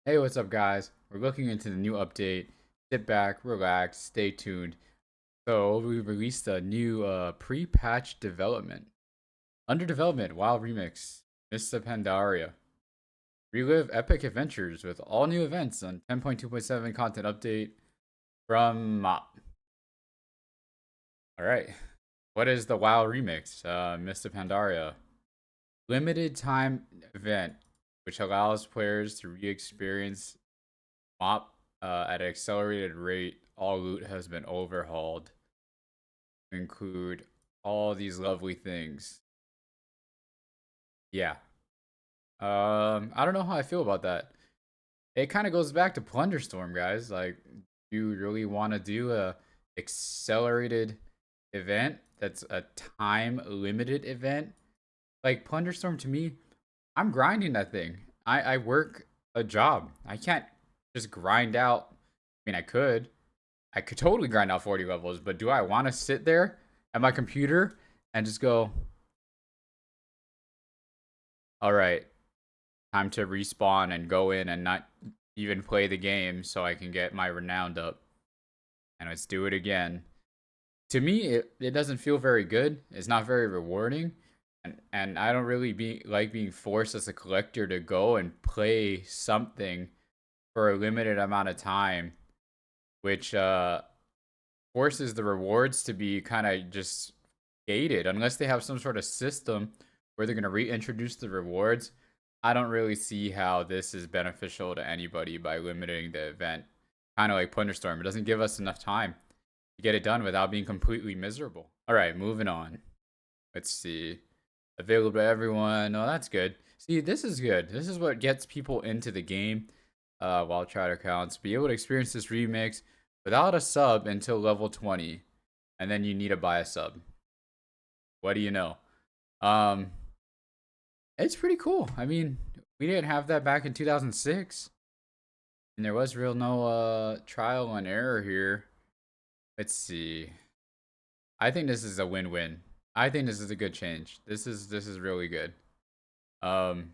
Hey, what's up, guys? We're looking into the new update. Sit back, relax, stay tuned. So, we released a new pre-patch development. Under development, WoW Remix, Mr. Pandaria. Relive epic adventures with all new events on 10.2.7 content update from Mop. Alright. What is the WoW Remix? Mr. Pandaria. Limited time event, which allows players to re-experience Mop at an accelerated rate. All loot has been overhauled to include all these lovely things. Yeah. I don't know how I feel about that. It kind of goes back to Plunderstorm, guys. Like, do you really want to do a accelerated event that's a time limited event? Like Plunderstorm to me, I'm grinding that thing. I work a job. I can't just grind out. I mean, I could totally grind out 40 levels, but do I want to sit there at my computer and just go, all right, time to respawn and go in and not even play the game so I can get my renowned up and let's do it again. To me, it doesn't feel very good. It's not very rewarding. And I don't really like being forced as a collector to go and play something for a limited amount of time, which forces the rewards to be kind of just gated unless they have some sort of system where they're going to reintroduce the rewards. I don't really see how this is beneficial to anybody by limiting the event. Kind of like Plunderstorm. It doesn't give us enough time to get it done without being completely miserable. All right, moving on. Let's see. Available to everyone. Oh, that's good. See, this is good. This is what gets people into the game. While trial accounts, be able to experience this remix without a sub until level 20, and then you need to buy a sub. What do you know? Um, it's pretty cool. I mean, we didn't have that back in 2006, and there was real no trial and error here. Let's see. I think this is a win-win. I think this is a good change. This is really good. Um,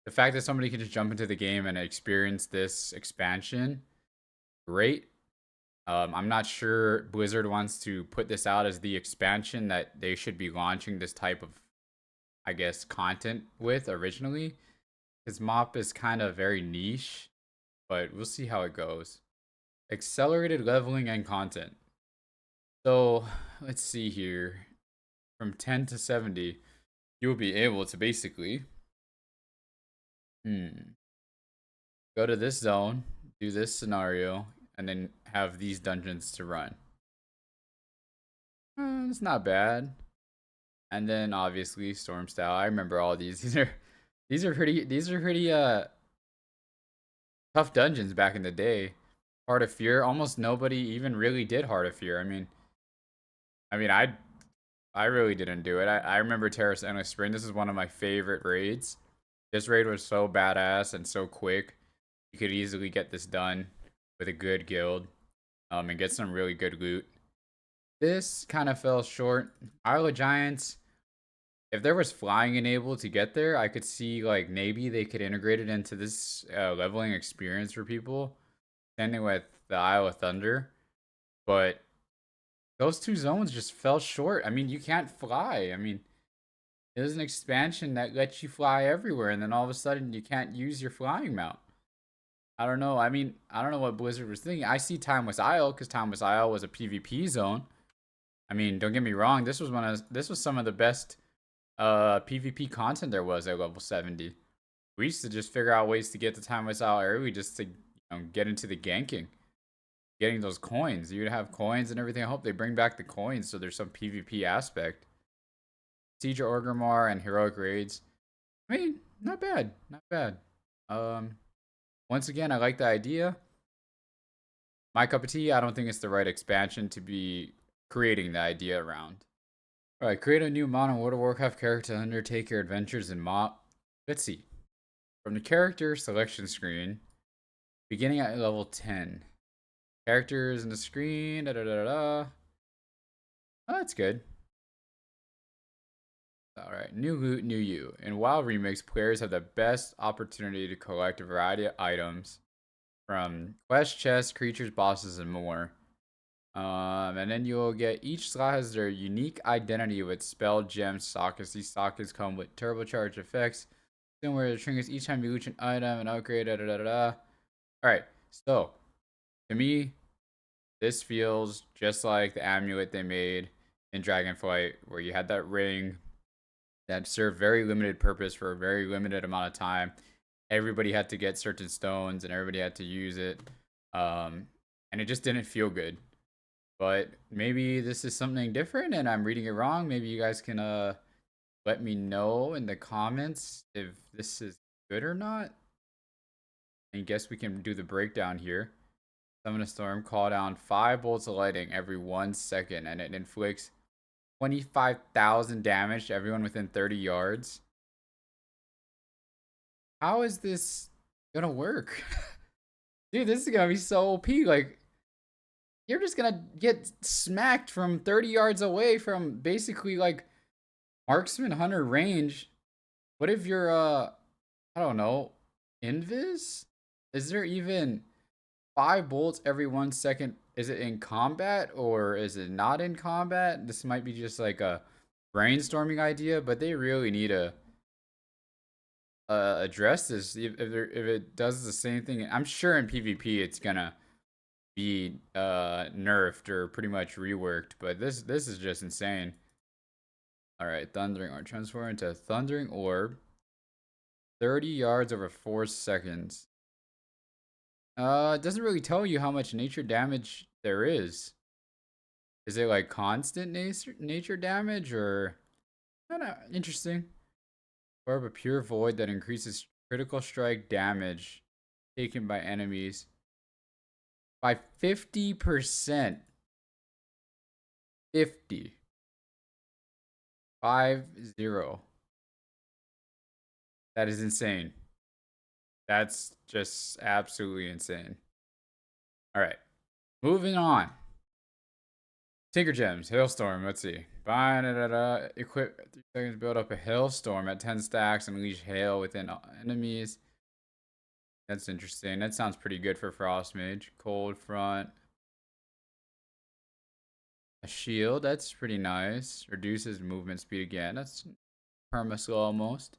the fact that somebody can just jump into the game and experience this expansion, great. I'm not sure Blizzard wants to put this out as the expansion that they should be launching this type of, I guess, content with originally. Because MOP is kind of very niche, but we'll see how it goes. Accelerated leveling and content. So let's see here. From 10 to 70, you'll be able to basically go to this zone, do this scenario, and then have these dungeons to run. It's not bad. And then obviously Storm Style. I remember all these. These are pretty tough dungeons back in the day. Heart of Fear. Almost nobody even really did Heart of Fear. I really didn't do it. I remember Terrace Endless Spring. This is one of my favorite raids. This raid was so badass and so quick. You could easily get this done with a good guild, and get some really good loot. This kind of fell short. Isle of Giants, if there was flying enabled to get there, I could see like maybe they could integrate it into this leveling experience for people. Same with the Isle of Thunder, but those two zones just fell short. I mean, you can't fly. I mean, there's an expansion that lets you fly everywhere, and then all of a sudden you can't use your flying mount. I don't know. I mean, I don't know what Blizzard was thinking. I see Timeless Isle because Timeless Isle was a PvP zone. I mean, don't get me wrong. This was some of the best PvP content there was at level 70. We used to just figure out ways to get the Timeless Isle early just to get into the ganking, getting those coins. You'd have coins and everything. I hope they bring back the coins so there's some PvP aspect. Siege of Orgrimmar and heroic raids. I mean, not bad, not bad. Um, Once again, I like the idea. My cup of tea. I don't think it's the right expansion to be creating the idea around. All right, create a new modern World of Warcraft character to undertake your adventures in MOP. Let's see. From the character selection screen, beginning at level 10. Characters in the screen. Da da da da. Oh, that's good. Alright, new loot, new you. In WoW Remix, players have the best opportunity to collect a variety of items from quest, chests, creatures, bosses, and more. And then you'll get each slot has their unique identity with spell, gems, sockets. These sockets come with turbocharged effects, similar to trinkets each time you loot an item and upgrade. Da, da, da, da, da. Alright, so to me, this feels just like the amulet they made in Dragonflight, where you had that ring that served very limited purpose for a very limited amount of time. Everybody had to get certain stones and everybody had to use it. And it just didn't feel good. But maybe this is something different and I'm reading it wrong. Maybe you guys can let me know in the comments if this is good or not. And I guess we can do the breakdown here. Summon a storm, call down 5 bolts of lightning every 1 second, and it inflicts 25,000 damage to everyone within 30 yards. How is this gonna work? Dude, this is gonna be so OP. Like, you're just gonna get smacked from 30 yards away from basically like marksman hunter range. What if you're I don't know, invis? Is there even 5 bolts every 1 second? Is it in combat or is it not in combat? This might be just like a brainstorming idea, but they really need to address this. If it does the same thing, I'm sure in PvP it's gonna be nerfed or pretty much reworked, but this is just insane. All right, Thundering Orb, transform into Thundering Orb, 30 yards over 4 seconds. It doesn't really tell you how much nature damage there is. Is it like constant nature damage or kind of interesting? Orb of Pure Void that increases critical strike damage taken by enemies by 50%. 50. 50. That is insane. That's just absolutely insane. All right, moving on. Tinker Gems, Hailstorm. Let's see. Equip 3 seconds, build up a Hailstorm at 10 stacks and unleash hail within enemies. That's interesting. That sounds pretty good for Frost Mage. Cold Front. A shield. That's pretty nice. Reduces movement speed again. That's perma slow almost.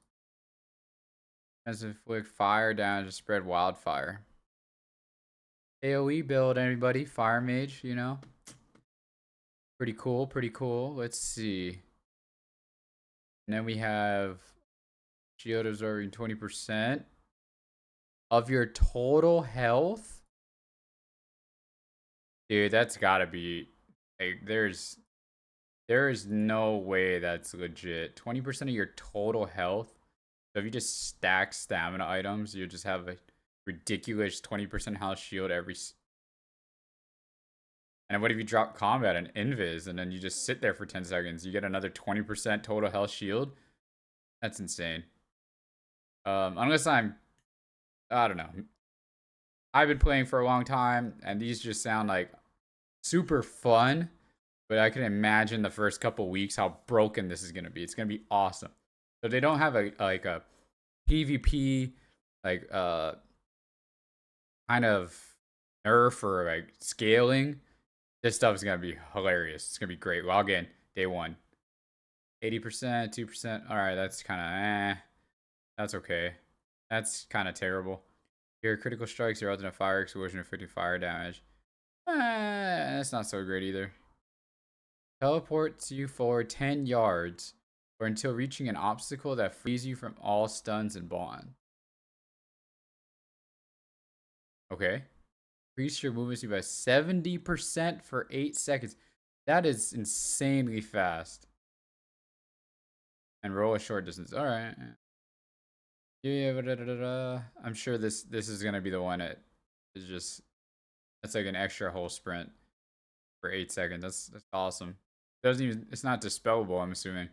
As inflict fire damage to spread wildfire. AoE build, anybody? Fire Mage, you know? Pretty cool, pretty cool. Let's see. And then we have shield absorbing 20% of your total health. Dude, that's gotta be like there is no way that's legit. 20% of your total health. So if you just stack stamina items, you just have a ridiculous 20% health shield every. And what if you drop combat and invis and then you just sit there for 10 seconds? You get another 20% total health shield? That's insane. Unless I don't know. I've been playing for a long time and these just sound like super fun, but I can imagine the first couple weeks how broken this is going to be. It's going to be awesome. So they don't have a PvP like kind of nerf or like scaling. This stuff is gonna be hilarious. It's gonna be great. Log in day 1. 80%, 2%. All right, that's kind of That's okay. That's kind of terrible. Your critical strikes, your ultimate fire explosion, inflicting fire damage. That's not so great either. Teleports you forward 10 yards or until reaching an obstacle that frees you from all stuns and bond. Okay. Increase your movement speed by 70% for 8 seconds. That is insanely fast. And roll a short distance. All right. Yeah, I'm sure this is gonna be the one that is just that's like an extra whole sprint for 8 seconds. That's awesome. It's not dispellable, I'm assuming.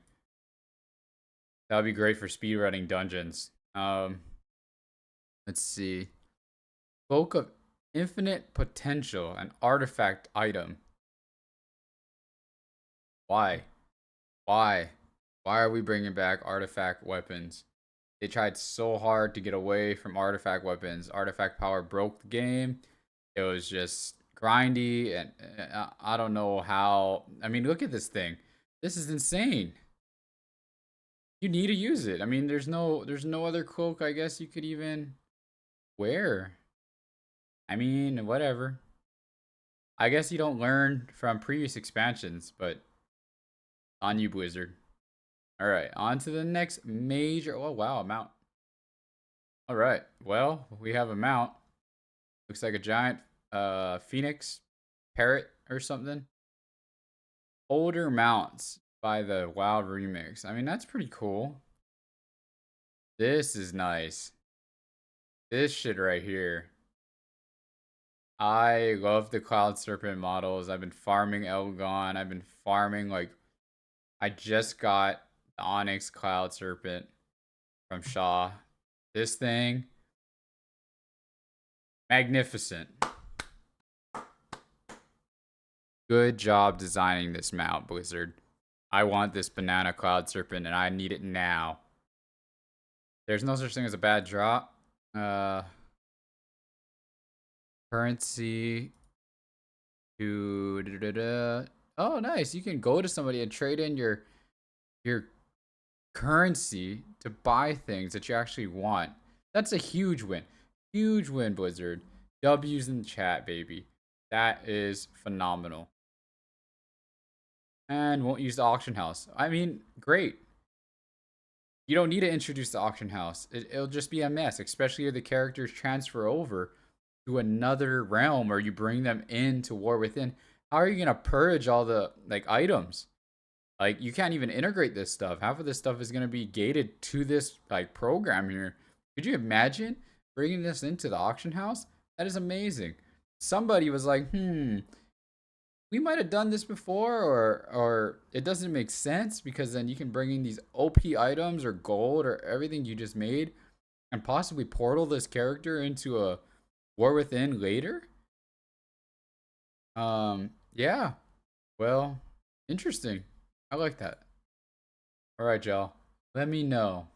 That would be great for speedrunning dungeons. Let's see. Spoke of infinite potential, an artifact item. Why? Why? Why are we bringing back artifact weapons? They tried so hard to get away from artifact weapons. Artifact power broke the game. It was just grindy, and I don't know how. I mean, look at this thing. This is insane. You need to use it. I mean, there's no other cloak I guess you could even wear. I mean, whatever. I guess you don't learn from previous expansions, but on you, Blizzard. All right, on to the next major. Oh wow, a mount. All right, well we have a mount. Looks like a giant phoenix parrot or something. Older mounts by the Wild remix. I mean, that's pretty cool. This is nice. This shit right here. I love the Cloud Serpent models. I've been farming Elgon. I've been farming, like, I just got the Onyx Cloud Serpent from Shaw. This thing, magnificent. Good job designing this mount, Blizzard. I want this banana Cloud Serpent and I need it now. There's no such thing as a bad drop. Currency to oh nice. You can go to somebody and trade in your currency to buy things that you actually want. That's a huge win. Huge win, Blizzard. W's in the chat, baby. That is phenomenal. And won't use the auction house. I mean, great. You don't need to introduce the auction house. It'll just be a mess, especially if the characters transfer over to another realm or you bring them into War Within. How are you gonna purge all the like items? Like you can't even integrate this stuff. Half of this stuff is gonna be gated to this like program here. Could you imagine bringing this into the auction house? That is amazing. Somebody was like, we might have done this before, or it doesn't make sense because then you can bring in these OP items or gold or everything you just made and possibly portal this character into a War Within later. Yeah. Well, interesting. I like that. All right, y'all. Let me know.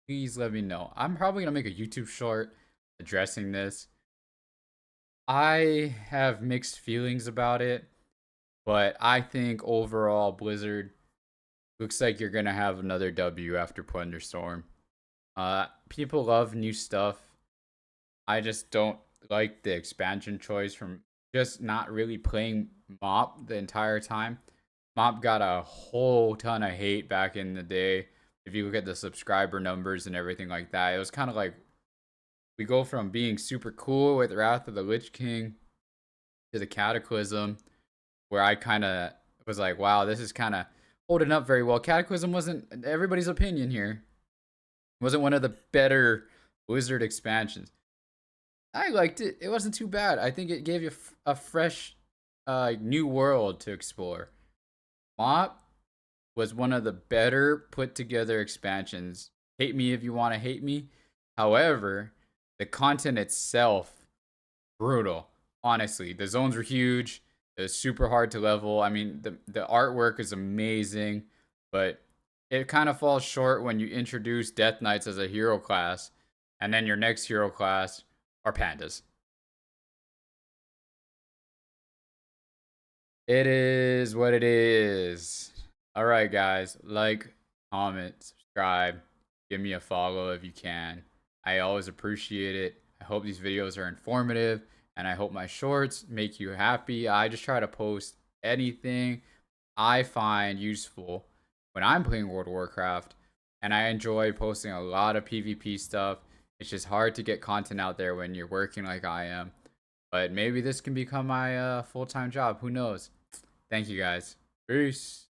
Please let me know. I'm probably gonna make a YouTube short addressing this. I have mixed feelings about it, but I think overall Blizzard looks like you're gonna have another W after Plunderstorm. People love new stuff. I just don't like the expansion choice from just not really playing Mop the entire time. Mop got a whole ton of hate back in the day. If you look at the subscriber numbers and everything like that, it was kind of like we go from being super cool with Wrath of the Lich King to the Cataclysm, where I kind of was like, wow, this is kind of holding up very well. Cataclysm wasn't, everybody's opinion here, wasn't one of the better Blizzard expansions. I liked it. It wasn't too bad. I think it gave you a fresh, new world to explore. Mop was one of the better put together expansions. Hate me if you want to hate me. However, the content itself, brutal. Honestly, the zones were huge. It was super hard to level. I mean, the artwork is amazing, but it kind of falls short when you introduce Death Knights as a hero class, and then your next hero class are pandas. It is what it is. All right, guys. Like, comment, subscribe, give me a follow if you can. I always appreciate it. I hope these videos are informative, and I hope my shorts make you happy. I just try to post anything I find useful when I'm playing World of Warcraft, and I enjoy posting a lot of PvP stuff. It's just hard to get content out there when you're working like I am. But maybe this can become my full-time job. Who knows? Thank you guys. Peace.